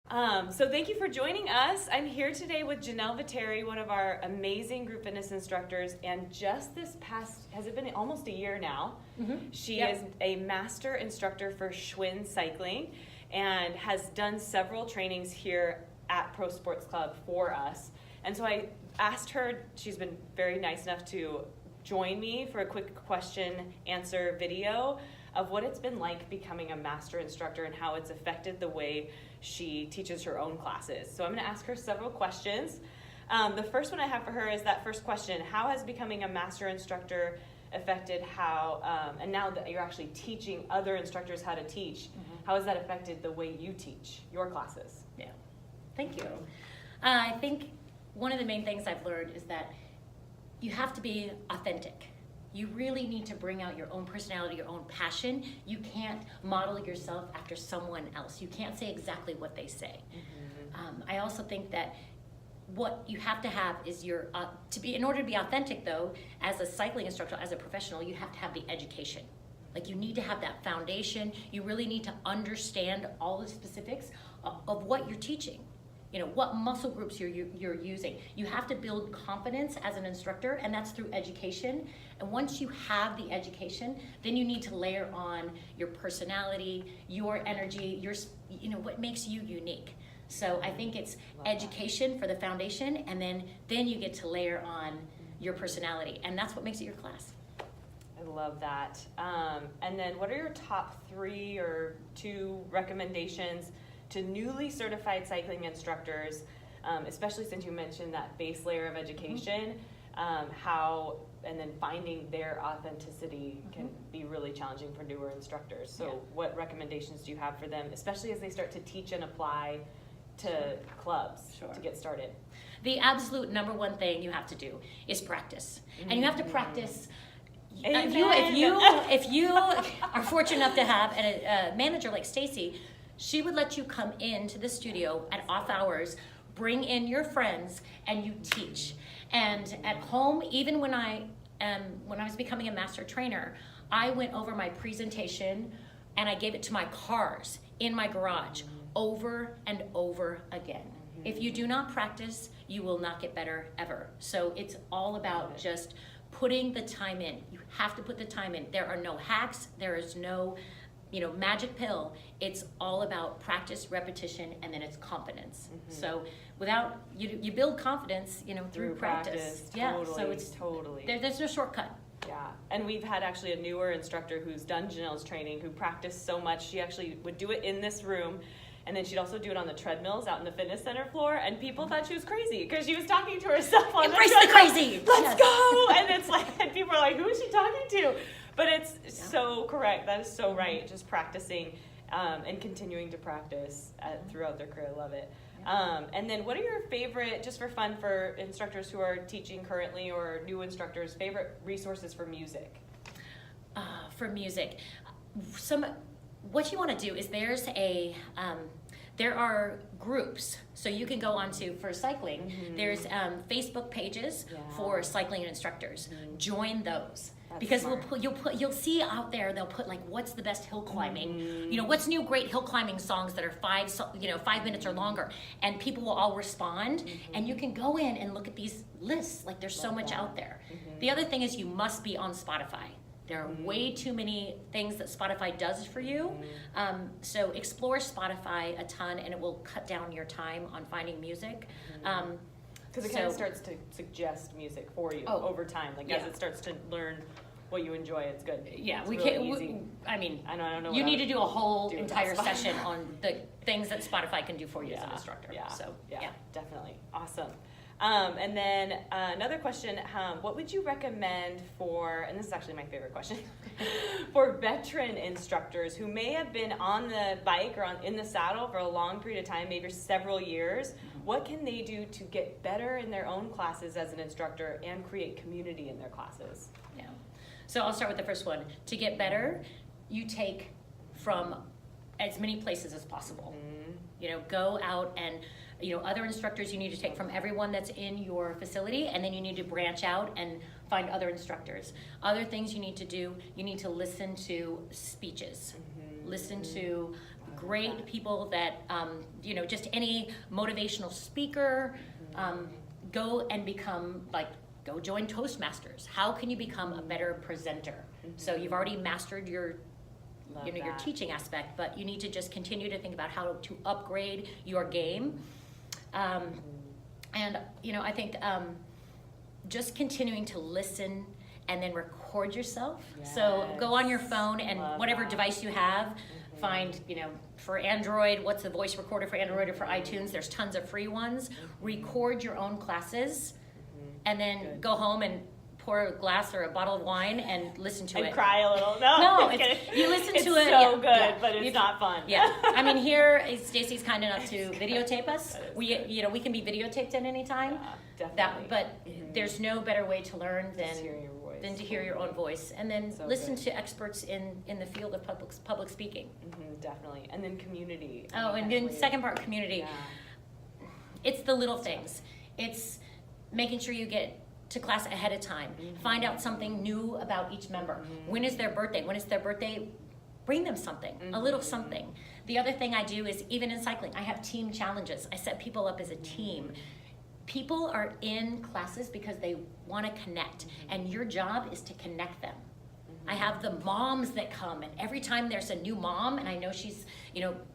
So thank you for joining us. I'm here today with Janelle Veteri, one of our amazing group fitness instructors, and just this past, has it been almost a year now? Mm-hmm. She is a master instructor for Schwinn cycling and has done several trainings here at Pro Sports Club for us. And so I asked her, she's been very nice enough to join me for a quick question answer video of what it's been like becoming a master instructor and how it's affected the way she teaches her own classes. So I'm going to ask her several questions. The first one I have for her is that first question: how has becoming a master instructor affected how, and now that you're actually teaching other instructors how to teach, how has that affected the way you teach your classes? Yeah, thank you. I think one of the main things I've learned is that you have to be authentic. You really need to bring out your own personality, your own passion. You can't model yourself after someone else. You can't say exactly what they say. I also think that what you have to have is your, in order to be authentic though, as a cycling instructor, as a professional, you have to have the education. Like, you need to have that foundation. You really need to understand all the specifics of what you're teaching. You know, what muscle groups you're using. You have to build confidence as an instructor, and that's through education. And once you have the education, then you need to layer on your personality, your energy, what makes you unique. So I think it's education for the foundation, and then you get to layer on your personality, and that's what makes it your class. I love that. And then what are your top 3 or 2 recommendations to newly certified cycling instructors, especially since you mentioned that base layer of education, and then finding their authenticity can be really challenging for newer instructors. So what recommendations do you have for them, especially as they start to teach and apply to clubs to get started? The absolute number one thing you have to do is practice. And you have to practice. If you are fortunate enough to have a manager like Stacy, she would let you come into the studio at off hours, bring in your friends, and you teach. And at home, even when I was becoming a master trainer, I went over my presentation and I gave it to my cars in my garage over and over again. If you do not practice, you will not get better ever. So it's all about just putting the time in. You have to put the time in. There are no hacks. There is no magic pill. It's all about practice, repetition, and then it's confidence. So without, you build confidence, through practice. Totally, so it's totally. There's no shortcut. Yeah, and we've had actually a newer instructor who's done Janelle's training who practiced so much. She actually would do it in this room, and then she'd also do it on the treadmills out in the fitness center floor, and people thought she was crazy because she was talking to herself on Embrace the treadmill. the crazy! Let's go! And it's like, and people are like, who is she talking to? But it's so correct. That is so right. Just practicing and continuing to practice throughout their career. I love it. And then what are your favorite, just for fun for instructors who are teaching currently or new instructors, favorite resources for music? For music. What you want to do is there are groups, so you can go onto, for cycling, there's Facebook pages for cycling instructors. Join those. That's because smart. You'll see out there, they'll put like, what's the best hill climbing, what's new great hill climbing songs that are 5 minutes or longer, and people will all respond, and you can go in and look at these lists. Like, there's so much out there. The other thing is you must be on Spotify. There are way too many things that Spotify does for you. So explore Spotify a ton, and it will cut down your time on finding music. Because it kind of starts to suggest music for you over time. Like, as it starts to learn what you enjoy, it's good. Yeah, it's we really can't. easy. I mean, I don't know. You need to do a whole entire session on the things that Spotify can do for you as an instructor. Yeah. So yeah, definitely. Awesome. And then another question, what would you recommend for, and this is actually my favorite question, for veteran instructors who may have been on the bike or in the saddle for a long period of time, maybe several years? What can they do to get better in their own classes as an instructor and create community in their classes? Yeah. So I'll start with the first one. To get better, you take from as many places as possible. Go out and other instructors you need to take from everyone that's in your facility, and then you need to branch out and find other instructors. Other things you need to do, you need to listen to speeches. Listen to great people that, just any motivational speaker, go and become go join Toastmasters. How can you become a better presenter? So you've already mastered your teaching aspect, but you need to just continue to think about how to upgrade your game. And I think just continuing to listen and then record yourself. Yes. So go on your phone and whatever device you have, find, for Android, what's the voice recorder for Android or for iTunes? There's tons of free ones. Record your own classes and then go home and pour a glass or a bottle of wine and listen to it. And cry a little. No, you listen to it. It's so good, but it's not fun. Yeah, I mean, here Stacy's kind enough to videotape us. We can be videotaped at any time. Yeah, definitely. But there's no better way to learn than to hear your own voice, and then listen to experts in the field of public speaking. Definitely, and then community. And then second part, community. Yeah. It's the little things. It's making sure you get to class ahead of time. Find out something new about each member. When is their birthday? When it's their birthday, bring them something, a little something. The other thing I do is, even in cycling, I have team challenges. I set people up as a team. People are in classes because they want to connect, and your job is to connect them. I have the moms that come, and every time there's a new mom, and I know she's,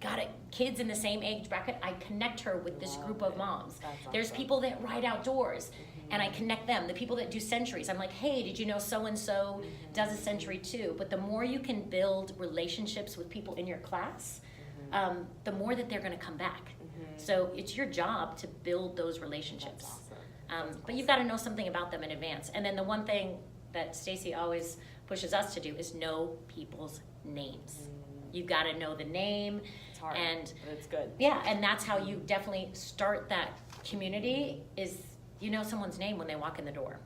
got kids in the same age bracket, I connect her with this group of moms. There's people that ride outdoors, and I connect them. The people that do centuries, I'm like, hey, did you know so-and-so does a century too? But the more you can build relationships with people in your class, the more that they're going to come back. So it's your job to build those relationships. But you've got to know something about them in advance. And then the one thing that Stacy always pushes us to do is know people's names. You've got to know the name. It's hard, but it's good. Yeah, and that's how you definitely start that community, is you know someone's name when they walk in the door.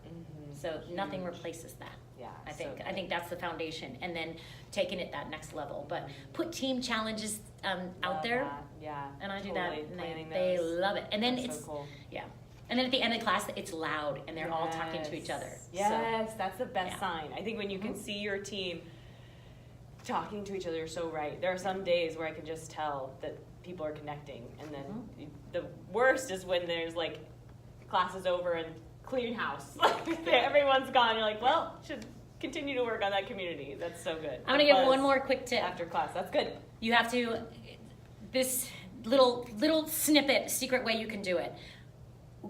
So nothing replaces that. Yeah, I think that's the foundation, and then taking it that next level. But put team challenges out there. That. Yeah, and I do that, and they love it. And then that's it's so cool. Yeah. And then at the end of the class, it's loud, and they're all talking to each other. Yes, that's the best sign. I think when you can see your team talking to each other, you're so right. There are some days where I can just tell that people are connecting, and then the worst is when there's class is over and clean house. Everyone's gone. You're like, well, should continue to work on that community. That's so good. I'm gonna give one more quick tip after class. That's good. You have to, this little snippet, secret way you can do it.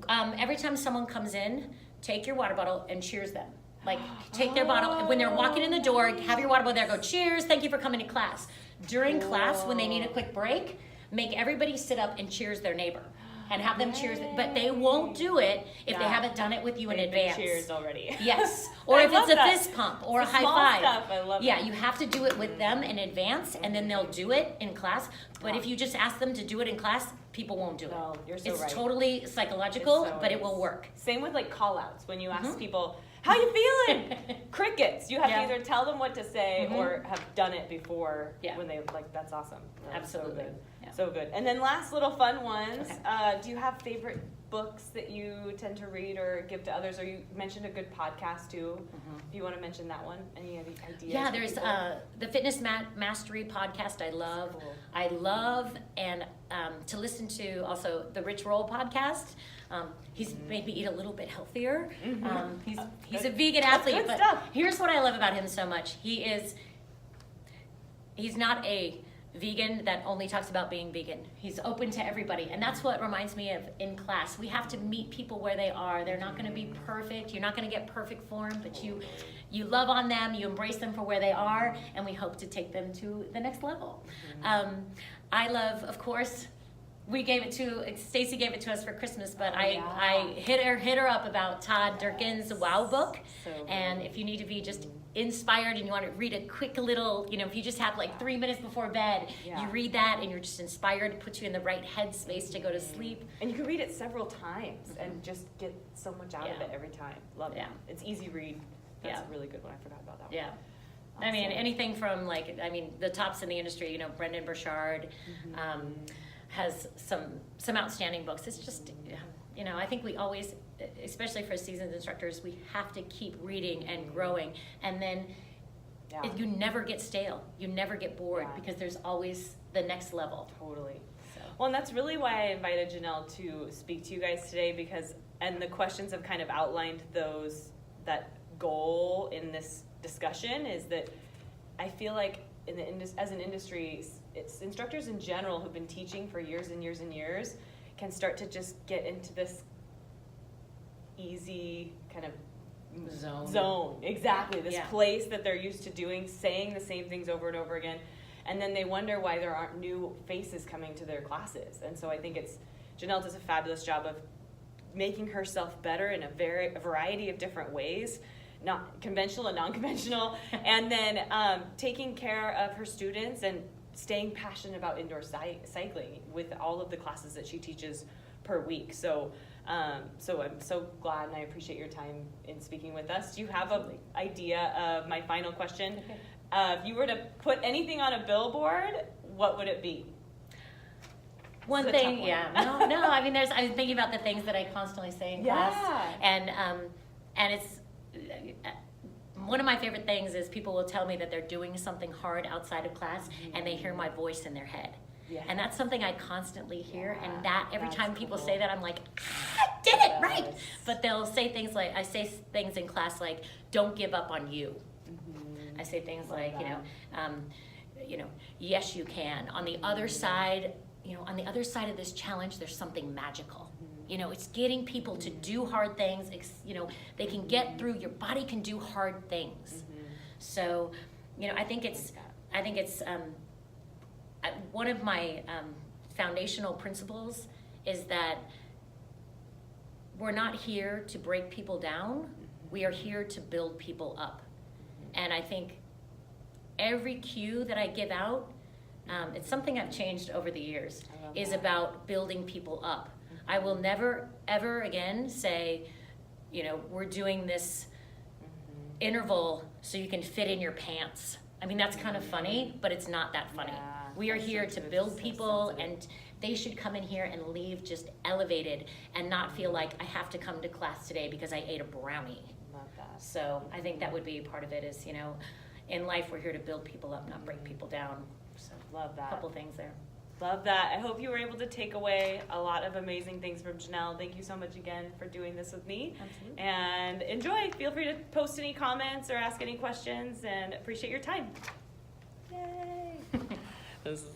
Every time someone comes in, take your water bottle and cheers them. Take their bottle, when they're walking in the door, have your water bottle there, go, cheers, thank you for coming to class. During class, when they need a quick break, make everybody sit up and cheers their neighbor. And have them cheers, but they won't do it if they haven't done it with you in advance. Cheers already. Yes, or if it's a fist pump or a high five. Stuff. I love that. You have to do it with them in advance, and then they'll do it in class. But if you just ask them to do it in class, people won't do it. No, you're so right. It's totally psychological, but it will work. Same with call outs. When you ask people, how you feeling? Crickets. You have to either tell them what to say or have done it before when they that's awesome. Absolutely. So good. So good. And then last little fun ones. Okay. Do you have favorite books that you tend to read or give to others? Or you mentioned a good podcast too. If you want to mention that one, any ideas? Yeah, there's the Fitness Mastery podcast. I love. Cool. I love and to listen to also the Rich Roll podcast. He's made me eat a little bit healthier. He's a vegan athlete, but here's what I love about him so much. He's not a vegan that only talks about being vegan. He's open to everybody, and that's what reminds me of in class. We have to meet people where they are. They're not going to be perfect. You're not going to get perfect form, but you love on them, you embrace them for where they are, and we hope to take them to the next level. I love, of course, Stacy gave it to us for Christmas, but I hit her up about Todd Durkin's Wow book. And if you need to be just inspired and you want to read a quick little, if you just have 3 minutes before bed, you read that and you're just inspired, it puts you in the right headspace to go to sleep. And you can read it several times and just get so much out of it every time. Love it. It's easy read. That's a really good one. I forgot about that one. Yeah. Awesome. I mean, anything from the tops in the industry, Brendan Burchard, has some outstanding books. It's just, I think we always, especially for seasoned instructors, we have to keep reading and growing, and then you never get stale. You never get bored because there's always the next level. Totally. So. Well, and that's really why I invited Janelle to speak to you guys today, because, and the questions have kind of outlined that goal in this discussion, is that I feel like as an industry, it's instructors in general who've been teaching for years and years and years can start to just get into this easy kind of zone. Exactly. This place that they're used to doing, saying the same things over and over again. And then they wonder why there aren't new faces coming to their classes. And so I think Janelle does a fabulous job of making herself better in a variety of different ways, not conventional and non-conventional, and then taking care of her students and staying passionate about indoor cycling with all of the classes that she teaches per week. So I'm so glad, and I appreciate your time in speaking with us. Do you have an idea of my final question? Okay. If you were to put anything on a billboard, what would it be? One thing, no. I mean, I'm thinking about the things that I constantly say in class, and it's one of my favorite things is people will tell me that they're doing something hard outside of class, and they hear my voice in their head. Yeah. And that's something I constantly hear, and that every time people say that, I'm like, I did it right. But they'll say things like, I say things in class like, don't give up on you. I say things like, yes, you can. On the other side, on the other side of this challenge, there's something magical. It's getting people to do hard things. They can get through. Your body can do hard things. So, I think it's one of my foundational principles is that we're not here to break people down. We are here to build people up. And I think every cue that I give out, it's something I've changed over the years, is about building people up. I will never, ever again say, we're doing this interval so you can fit in your pants. I mean, that's kind of funny, but it's not that funny. We are here to build people, and they should come in here and leave just elevated and not feel like I have to come to class today because I ate a brownie. Love that. So I think that would be part of it is, in life we're here to build people up, not break people down. So love that. A couple things there. Love that. I hope you were able to take away a lot of amazing things from Janelle. Thank you so much again for doing this with me. Absolutely. And enjoy. Feel free to post any comments or ask any questions, and appreciate your time. Yay. This is